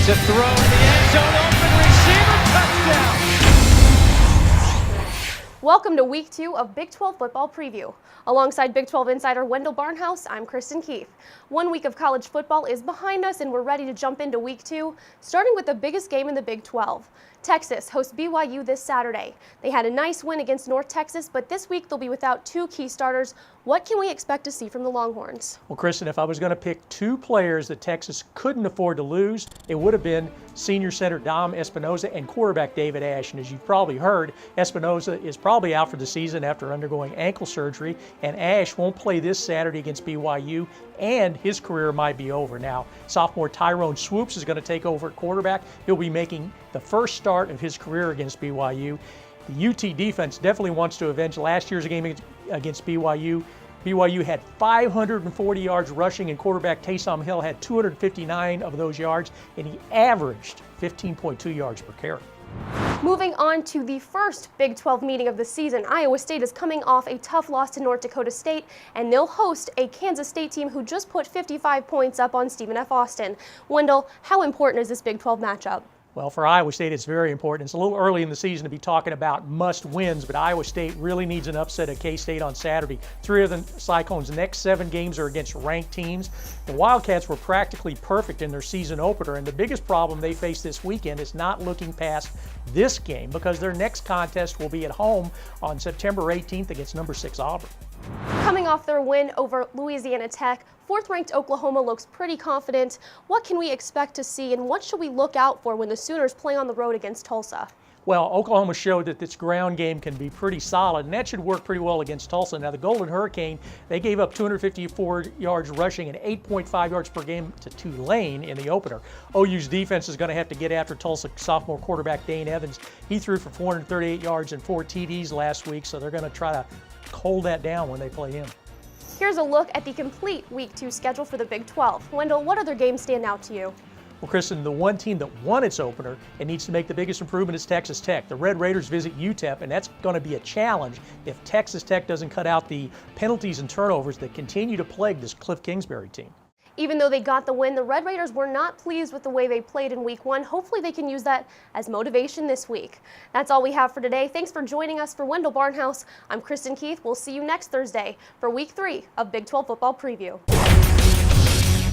To throw in the end zone, open receiver, touchdown. Welcome to Week 2 of Big 12 Football Preview. Alongside Big 12 Insider Wendell Barnhouse, I'm Kristen. 1 week of college football is behind us and we're ready to jump into Week 2, starting with the biggest game in the Big 12. Texas hosts BYU this Saturday. They had a nice win against North Texas, but this week they'll be without two key starters. What can we expect to see from the Longhorns? Well, Kristen, if I was going to pick two players that Texas couldn't afford to lose, it would have been senior center Dom Espinoza and quarterback David Ash. And as you've probably heard, Espinoza is probably out for the season after undergoing ankle surgery, and Ash won't play this Saturday against BYU, and his career might be over. Now, sophomore Tyrone Swoops is going to take over at quarterback. He'll be making the first start of his career against BYU. The UT defense definitely wants to avenge last year's game against BYU. BYU had 540 yards rushing, and quarterback Taysom Hill had 259 of those yards, and he averaged 15.2 yards per carry. Moving on to the first Big 12 meeting of the season, Iowa State is coming off a tough loss to North Dakota State, and they'll host a Kansas State team who just put 55 points up on Stephen F. Austin. Wendell, how important is this Big 12 matchup? Well, for Iowa State, it's very important. It's a little early in the season to be talking about must-wins, but Iowa State really needs an upset at K-State on Saturday. 3 of the Cyclones' next 7 games are against ranked teams. The Wildcats were practically perfect in their season opener, and the biggest problem they face this weekend is not looking past this game because their next contest will be at home on September 18th against number 6 Auburn. Coming off their win over Louisiana Tech, 4th-ranked Oklahoma looks pretty confident. What can we expect to see, and what should we look out for when the Sooners play on the road against Tulsa? Well, Oklahoma showed that this ground game can be pretty solid, and that should work pretty well against Tulsa. Now, the Golden Hurricane, they gave up 254 yards rushing and 8.5 yards per game to Tulane in the opener. OU's defense is going to have to get after Tulsa sophomore quarterback Dane Evans. He threw for 438 yards and 4 TDs last week, so they're going to try to hold that down when they play him. Here's a look at the complete Week 2 schedule for the Big 12. Wendell, what other games stand out to you? Well, Kristen, the one team that won its opener and needs to make the biggest improvement is Texas Tech. The Red Raiders visit UTEP, and that's going to be a challenge if Texas Tech doesn't cut out the penalties and turnovers that continue to plague this Cliff Kingsbury team. Even though they got the win, the Red Raiders were not pleased with the way they played in Week 1. Hopefully they can use that as motivation this week. That's all we have for today. Thanks for joining us. For Wendell Barnhouse, I'm Kristen Keith. We'll see you next Thursday for Week 3 of Big 12 Football Preview.